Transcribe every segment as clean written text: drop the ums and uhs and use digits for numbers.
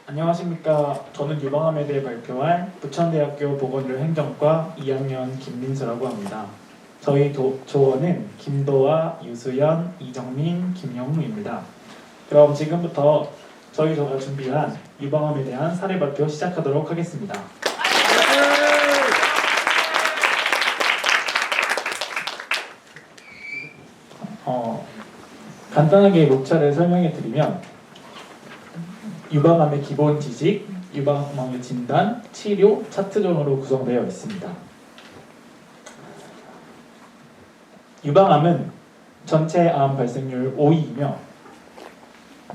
안녕하십니까. 저는 유방암에 대해 발표할 부천대학교 보건의료 행정과 2학년 김민수라고 합니다. 저희 조원은 김도아, 유수연, 이정민, 김영무입니다. 그럼 지금부터 저희 조가 준비한 유방암에 대한 사례 발표 시작하도록 하겠습니다. 간단하게 목차를 설명해 드리면 유방암의 기본 지식, 유방암의 진단, 치료, 차트종으로 구성되어 있습니다. 유방암은 전체 암 발생률 5위이며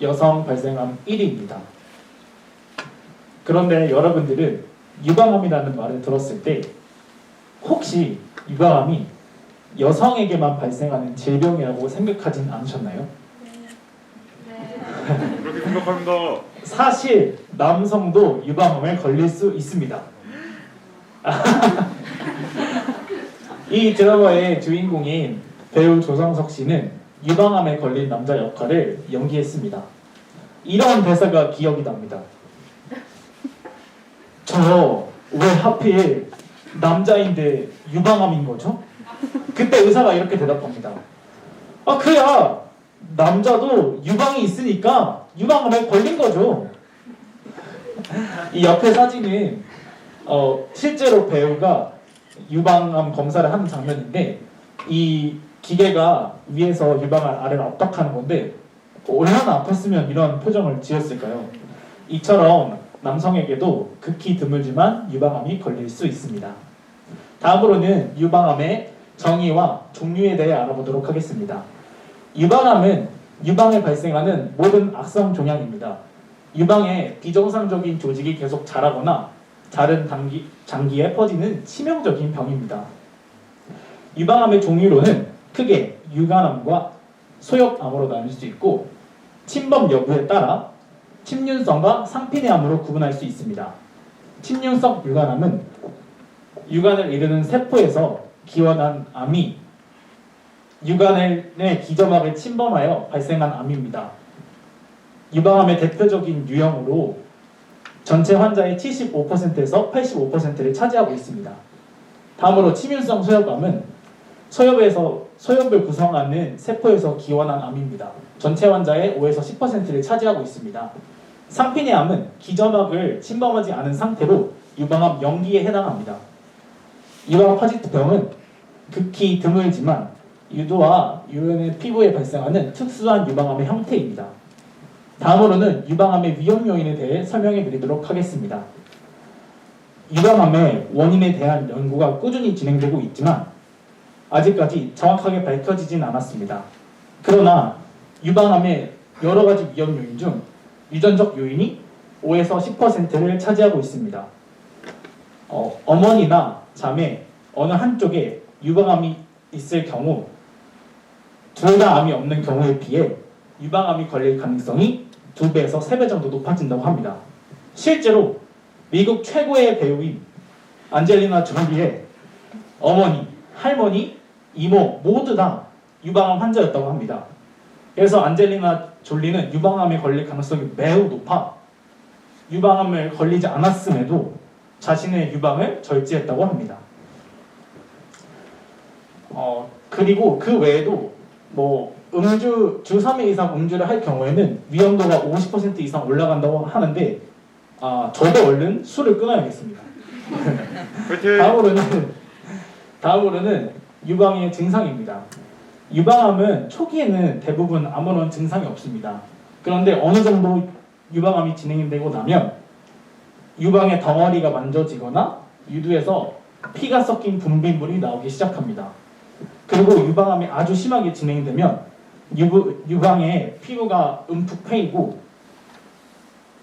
여성 발생암 1위입니다. 그런데 여러분들은 유방암이라는 말을 들었을 때 혹시 유방암이 여성에게만 발생하는 질병이라고 생각하진 않으셨나요? 그렇게 생각합니다. 사실 남성도 유방암에 걸릴 수 있습니다. 이 드라마의 주인공인 배우 조정석 씨는 유방암에 걸린 남자 역할을 연기했습니다. 이런 대사가 기억이 납니다. 저 왜 하필 남자인데 유방암인 거죠? 그때 의사가 이렇게 대답합니다. 그야 남자도 유방이 있으니까 유방암에 걸린 거죠. 이 옆에 사진은 실제로 배우가 유방암 검사를 하는 장면인데 이 기계가 위에서 유방암 아래를 압박하는 건데 얼마나 아팠으면 이런 표정을 지었을까요? 이처럼 남성에게도 극히 드물지만 유방암이 걸릴 수 있습니다. 다음으로는 유방암의 정의와 종류에 대해 알아보도록 하겠습니다. 유방암은 유방에 발생하는 모든 악성 종양입니다. 유방에 비정상적인 조직이 계속 자라거나 다른 장기에 퍼지는 치명적인 병입니다. 유방암의 종류로는 크게 유관암과 소엽암으로 나눌 수 있고 침범 여부에 따라 침륜성과 상피내암으로 구분할 수 있습니다. 침륜성 유관암은 유관을 이루는 세포에서 기원한 암이 유관의 기점막을 침범하여 발생한 암입니다. 유방암의 대표적인 유형으로 전체 환자의 75%에서 85%를 차지하고 있습니다. 다음으로 침륜성 소엽암은 소엽을 구성하는 세포에서 기원한 암입니다. 전체 환자의 5에서 10%를 차지하고 있습니다. 상피내암은 기점막을 침범하지 않은 상태로 유방암 영기에 해당합니다. 유방암 파지트병은 극히 드물지만 유도와 유연의 피부에 발생하는 특수한 유방암의 형태입니다. 다음으로는 유방암의 위험 요인에 대해 설명해 드리도록 하겠습니다. 유방암의 원인에 대한 연구가 꾸준히 진행되고 있지만 아직까지 정확하게 밝혀지진 않았습니다. 그러나 유방암의 여러 가지 위험 요인 중 유전적 요인이 5에서 10%를 차지하고 있습니다. 어머니나 자매 어느 한쪽에 유방암이 있을 경우 둘 다 암이 없는 경우에 비해 유방암이 걸릴 가능성이 2배에서 3배 정도 높아진다고 합니다. 실제로 미국 최고의 배우인 안젤리나 졸리의 어머니, 할머니, 이모 모두 다 유방암 환자였다고 합니다. 그래서 안젤리나 졸리는 유방암에 걸릴 가능성이 매우 높아 유방암을 걸리지 않았음에도 자신의 유방을 절제했다고 합니다. 그리고 그 외에도 주 3회 이상 음주를 할 경우에는 위험도가 50% 이상 올라간다고 하는데 저도 얼른 술을 끊어야겠습니다. 다음으로는 유방의 증상입니다. 유방암은 초기에는 대부분 아무런 증상이 없습니다. 그런데 어느 정도 유방암이 진행되고 나면 유방의 덩어리가 만져지거나 유두에서 피가 섞인 분비물이 나오기 시작합니다. 그리고 유방암이 아주 심하게 진행되면 유방에 피부가 움푹 패이고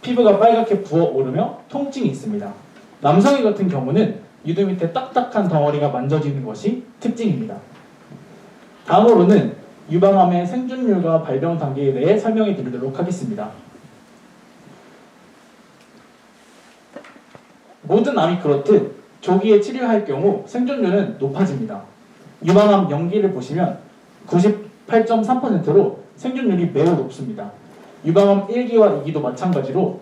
피부가 빨갛게 부어오르며 통증이 있습니다. 남성의 같은 경우는 유두 밑에 딱딱한 덩어리가 만져지는 것이 특징입니다. 다음으로는 유방암의 생존율과 발병 단계에 대해 설명해 드리도록 하겠습니다. 모든 암이 그렇듯 조기에 치료할 경우 생존율은 높아집니다. 유방암 영기를 보시면 98.3%로 생존율이 매우 높습니다. 유방암 1기와 2기도 마찬가지로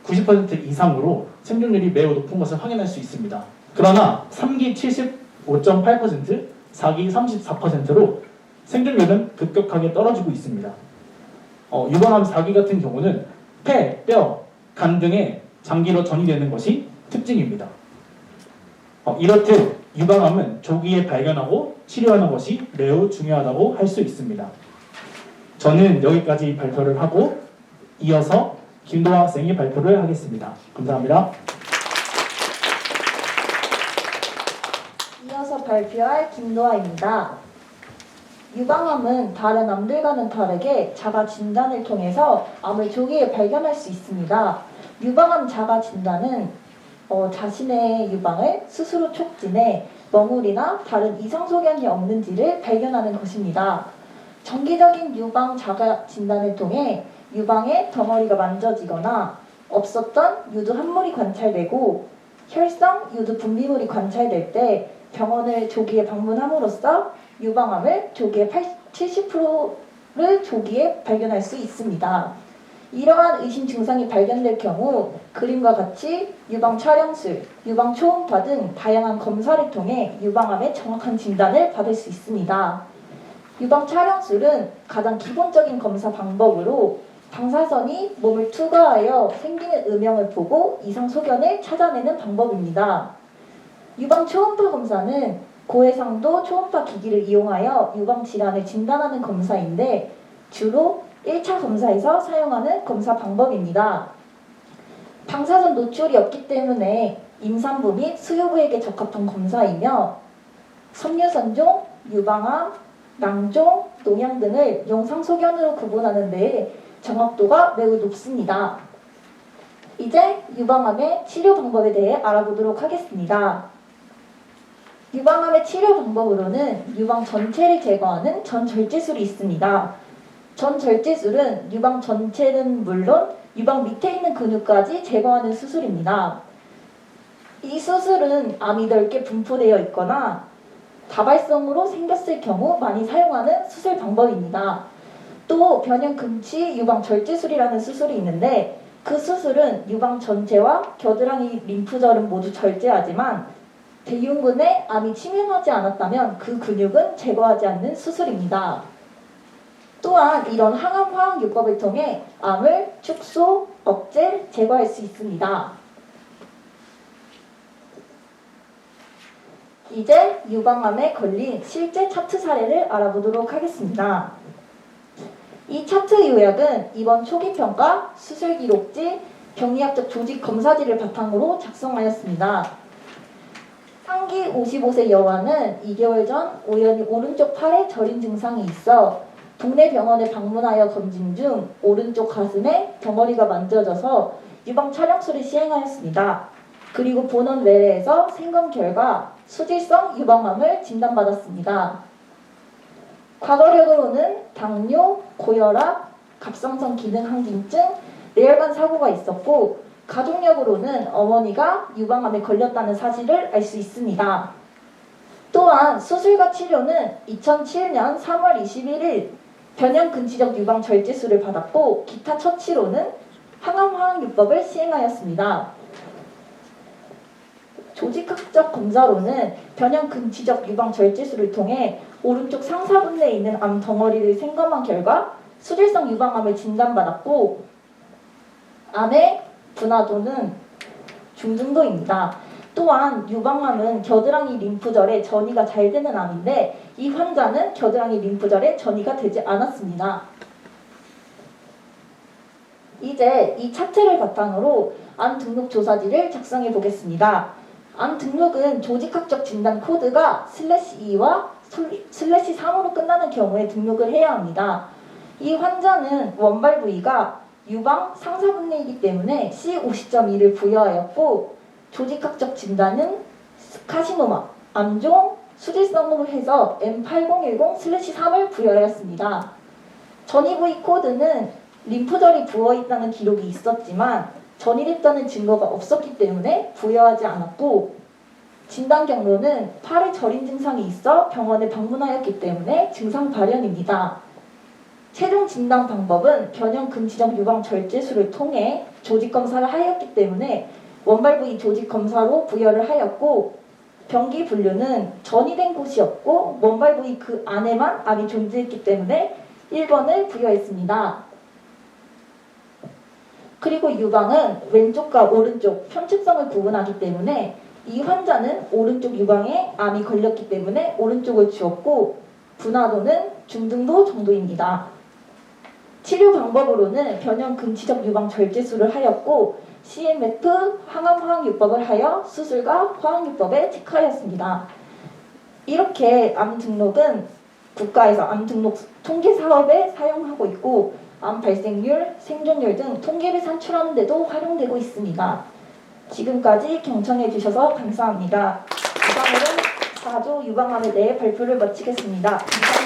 90% 이상으로 생존율이 매우 높은 것을 확인할 수 있습니다. 그러나 3기 75.8%, 4기 34%로 생존율은 급격하게 떨어지고 있습니다. 유방암 4기 같은 경우는 폐, 뼈, 간 등에 장기로 전이되는 것이 특징입니다. 이렇듯 유방암은 조기에 발견하고 치료하는 것이 매우 중요하다고 할 수 있습니다. 저는 여기까지 발표를 하고 이어서 김도하 학생이 발표를 하겠습니다. 감사합니다. 이어서 발표할 김도하입니다. 유방암은 다른 암들과는 다르게 자가 진단을 통해서 암을 조기에 발견할 수 있습니다. 유방암 자가 진단은 자신의 유방을 스스로 촉진해 멍울이나 다른 이상 소견이 없는지를 발견하는 것입니다. 정기적인 유방 자가 진단을 통해 유방의 덩어리가 만져지거나 없었던 유두 함몰이 관찰되고 혈성 유두 분비물이 관찰될 때 병원을 조기에 방문함으로써 유방암을 조기에 70%를 조기에 발견할 수 있습니다. 이러한 의심 증상이 발견될 경우 그림과 같이 유방 촬영술, 유방 초음파 등 다양한 검사를 통해 유방암의 정확한 진단을 받을 수 있습니다. 유방 촬영술은 가장 기본적인 검사 방법으로 방사선이 몸을 투과하여 생기는 음영을 보고 이상 소견을 찾아내는 방법입니다. 유방 초음파 검사는 고해상도 초음파 기기를 이용하여 유방 질환을 진단하는 검사인데 주로 1차 검사에서 사용하는 검사 방법입니다. 방사선 노출이 없기 때문에 임산부 및 수유부에게 적합한 검사이며 섬유선종, 유방암, 낭종, 농양 등을 영상소견으로 구분하는 데 정확도가 매우 높습니다. 이제 유방암의 치료 방법에 대해 알아보도록 하겠습니다. 유방암의 치료 방법으로는 유방 전체를 제거하는 전절제술이 있습니다. 전절제술은 유방 전체는 물론 유방 밑에 있는 근육까지 제거하는 수술입니다. 이 수술은 암이 넓게 분포되어 있거나 다발성으로 생겼을 경우 많이 사용하는 수술 방법입니다. 또 변형금치 유방절제술이라는 수술이 있는데 그 수술은 유방 전체와 겨드랑이 림프절은 모두 절제하지만 대흉근에 암이 침입하지 않았다면 그 근육은 제거하지 않는 수술입니다. 또한 이런 항암 화학요법을 통해 암을 축소, 억제, 제거할 수 있습니다. 이제 유방암에 걸린 실제 차트 사례를 알아보도록 하겠습니다. 이 차트 요약은 이번 초기평가, 수술기록지, 병리학적 조직 검사지를 바탕으로 작성하였습니다. 상기 55세 여아는 2개월 전 우연히 오른쪽 팔에 저린 증상이 있어 동네 병원에 방문하여 검진 중 오른쪽 가슴에 덩어리가 만져져서 유방 촬영술을 시행하였습니다. 그리고 본원 외래에서 생검 결과 수질성 유방암을 진단받았습니다. 과거력으로는 당뇨, 고혈압, 갑상선 기능 항진증, 뇌혈관 사고가 있었고 가족력으로는 어머니가 유방암에 걸렸다는 사실을 알 수 있습니다. 또한 수술과 치료는 2007년 3월 21일 변형근치적 유방절제술을 받았고 기타 처치로는 항암화학요법을 시행하였습니다. 조직학적 검사로는 변형근치적 유방절제술을 통해 오른쪽 상사분내에 있는 암 덩어리를 생검한 결과 수질성 유방암을 진단받았고 암의 분화도는 중등도입니다. 또한 유방암은 겨드랑이 림프절에 전이가 잘 되는 암인데 이 환자는 겨드랑이 림프절에 전이가 되지 않았습니다. 이제 이 차트를 바탕으로 암 등록 조사지를 작성해 보겠습니다. 암 등록은 조직학적 진단 코드가 /2와 /3으로 끝나는 경우에 등록을 해야 합니다. 이 환자는 원발 부위가 유방 상사분내이기 때문에 C50.2를 부여하였고 조직학적 진단은 카시노마, 암종, 수질성으로 해서 M8010/3을 부여하였습니다. 전이 부위 코드는 림프절이 부어있다는 기록이 있었지만 전이됐다는 증거가 없었기 때문에 부여하지 않았고 진단 경로는 팔에 저린 증상이 있어 병원에 방문하였기 때문에 증상 발현입니다. 최종 진단 방법은 변형 금지적 유방 절제술을 통해 조직 검사를 하였기 때문에 원발 부위 조직 검사로 부여를 하였고, 병기 분류는 전이된 곳이었고 원발 부위 그 안에만 암이 존재했기 때문에 1번을 부여했습니다. 그리고 유방은 왼쪽과 오른쪽 편측성을 구분하기 때문에 이 환자는 오른쪽 유방에 암이 걸렸기 때문에 오른쪽을 주었고, 분화도는 중등도 정도입니다. 치료 방법으로는 변형 금지적 유방 절제술을 하였고, CMF 항암 화학요법을 하여 수술과 화학요법에 특화하였습니다. 이렇게 암 등록은 국가에서 암 등록 통계 사업에 사용하고 있고, 암 발생률, 생존율 등 통계를 산출하는 데도 활용되고 있습니다. 지금까지 경청해 주셔서 감사합니다. 이상으로 4조 유방암에 대해 발표를 마치겠습니다. 감사합니다.